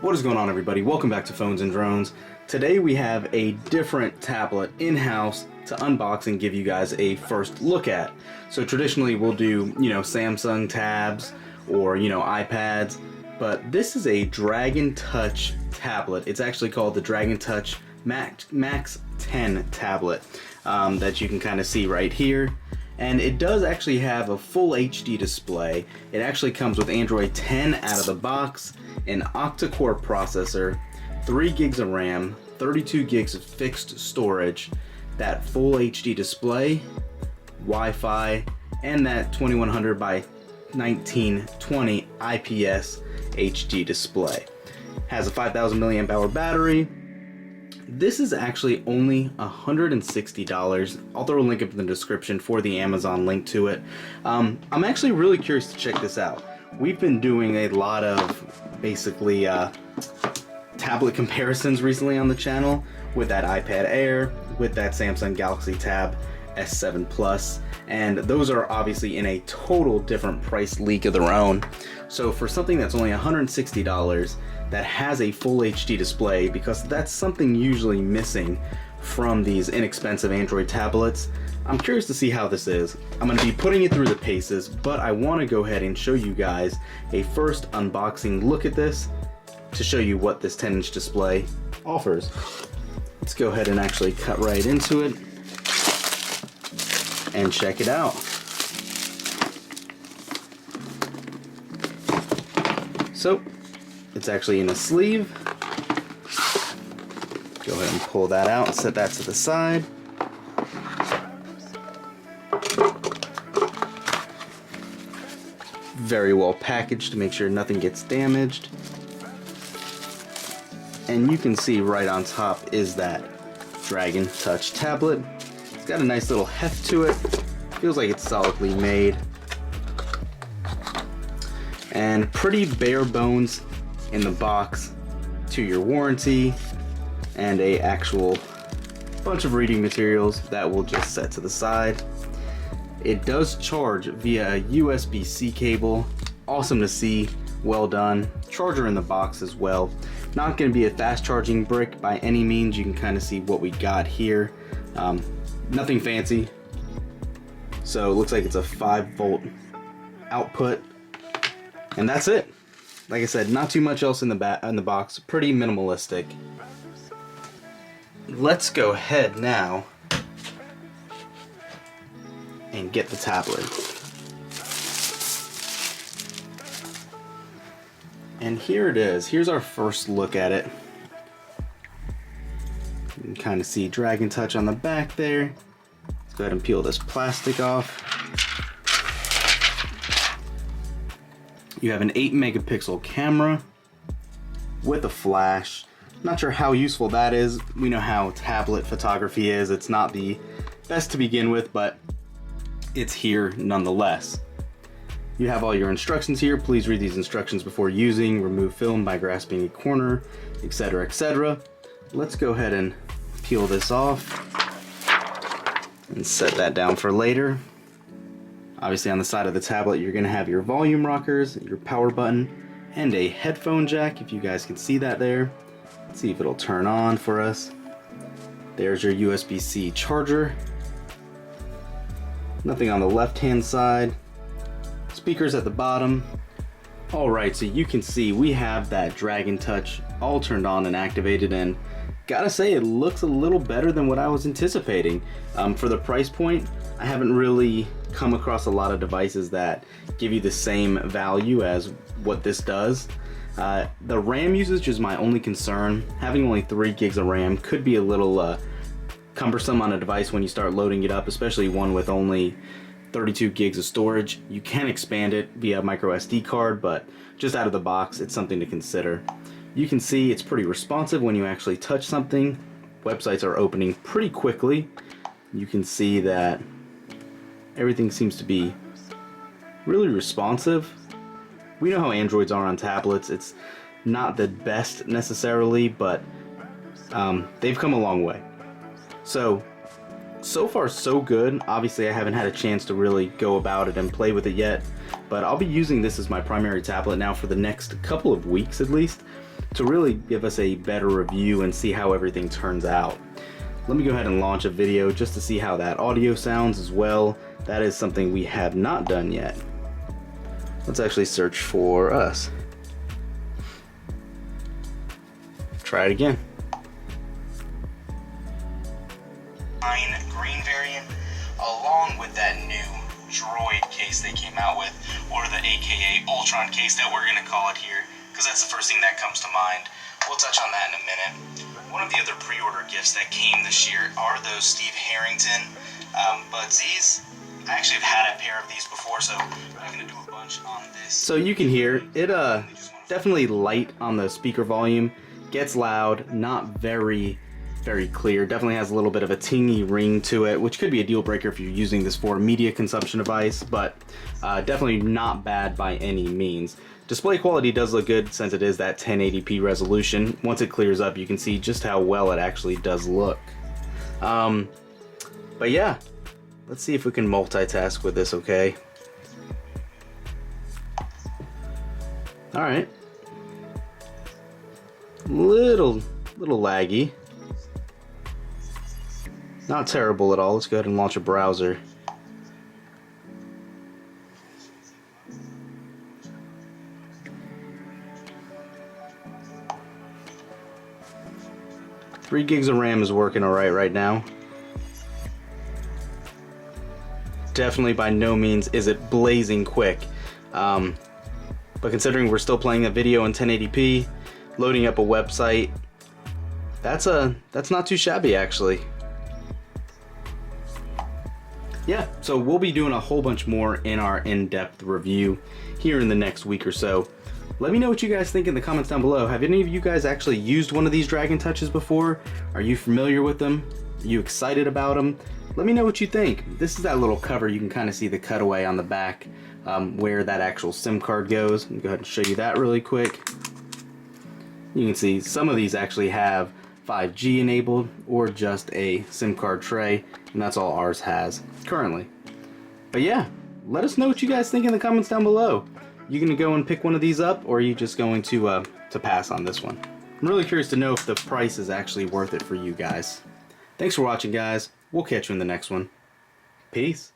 What is going on, everybody? Welcome back to Phones and Drones. Today we have a different tablet in-house to unbox and give you guys a first look at. So traditionally we'll do, Samsung tabs or, iPads, but this is a DragonTouch tablet. It's actually called the DragonTouch Max 10 tablet that you can kind of see right here. And it does actually have a full HD display. It actually comes with Android 10 out of the box, an octa-core processor, 3 gigs of RAM, 32 gigs of fixed storage, that full HD display, Wi-Fi, and that 2100 by 1920 IPS HD display. Has a 5000 milliamp hour battery. This is actually only $160. I'll throw a link up in the description for the Amazon link to it. I'm actually really curious to check this out. We've been doing a lot of basically tablet comparisons recently on the channel with that iPad Air, with that Samsung Galaxy Tab S7 Plus, and those are obviously in a total different price league of their own. So for something that's only $160 that has a full HD display, because that's something usually missing from these inexpensive Android tablets, I'm curious to see how this is. I'm going to be putting it through the paces, but I want to go ahead and show you guys a first unboxing look at this to show you what this 10-inch display offers. Let's go ahead and actually cut right into it and check it out. So it's actually in a sleeve. Go ahead and pull that out, set that to the side. Very well packaged to make sure nothing gets damaged. And you can see right on top is that DragonTouch tablet. It's got a nice little heft to it. Feels like it's solidly made. And pretty bare bones in the box. 2-year warranty and a actual bunch of reading materials that we'll just set to the side. It does charge via a USB-C cable. Awesome to see. Well done. Charger in the box as well. Not going to be a fast charging brick by any means. You can kind of see what we got here. Nothing fancy. So it looks like it's a 5-volt output. And that's it. Like I said, not too much else in the box. Pretty minimalistic. Let's go ahead now and get the tablet. And here it is. Here's our first look at it. You can kind of see DragonTouch on the back there. Let's go ahead and peel this plastic off. You have an 8 megapixel camera with a flash. Not sure how useful that is. We know how tablet photography is. It's not the best to begin with, but it's here nonetheless. You have all your instructions here. Please read these instructions before using. Remove film by grasping a corner, etc., etc. Let's go ahead and peel this off and set that down for later. Obviously on the side of the tablet you're going to have your volume rockers, your power button, and a headphone jack, if you guys can see that there. Let's see if it'll turn on for us. There's your USB-C charger. Nothing on the left-hand side. Speakers at the bottom. Alright, so you can see we have that DragonTouch all turned on and activated, and gotta say it looks a little better than what I was anticipating. For the price point, I haven't really come across a lot of devices that give you the same value as what this does. The RAM usage is my only concern. Having only 3 gigs of RAM could be a little cumbersome on a device when you start loading it up, especially one with only 32 gigs of storage. You can expand it via micro SD card, but just out of the box, it's something to consider. You can see it's pretty responsive when you actually touch something. Websites are opening pretty quickly. You can see that everything seems to be really responsive. We know how Androids are on tablets. It's not the best necessarily, but they've come a long way. So far so good. Obviously I haven't had a chance to really go about it and play with it yet, but I'll be using this as my primary tablet now for the next couple of weeks at least. to really give us a better review and see how everything turns out. Let me go ahead and launch a video just to see how that audio sounds as well. That is something we have not done yet. Let's actually search for us. Try it again. Green variant, along with that new droid case they came out with, or the AKA Ultron case that we're going to call it here, because that's the first thing that comes to mind. We'll touch on that in a minute. One of the other pre-order gifts that came this year are those Steve Harrington Budsies. I actually have had a pair of these before, so I'm not going to do a bunch on this. So you can hear it definitely light on the speaker volume, gets loud, not very clear, definitely has a little bit of a tingy ring to it, which could be a deal breaker if you're using this for a media consumption device, but definitely not bad by any means. Display quality does look good since it is that 1080p resolution. Once it clears up, you can see just how well it actually does look. But yeah, let's see if we can multitask with this, okay? Alright. Little laggy. Not terrible at all. Let's go ahead and launch a browser. Three gigs of RAM is working alright right now. Definitely by no means is it blazing quick. But considering we're still playing a video in 1080p, loading up a website, that's not too shabby actually. Yeah, so we'll be doing a whole bunch more in our in-depth review here in the next week or so. Let me know what you guys think in the comments down below. Have any of you guys actually used one of these DragonTouches before? Are you familiar with them? Are you excited about them? Let me know what you think. This is that little cover. You can kind of see the cutaway on the back where that actual SIM card goes. I'll go ahead and show you that really quick. You can see some of these actually have 5G enabled or just a SIM card tray, and that's all ours has currently. But yeah, let us know what you guys think in the comments down below. You gonna go and pick one of these up, or are you just going to pass on this one? I'm really curious to know if the price is actually worth it for you guys. Thanks for watching, guys. We'll catch you in the next one. Peace.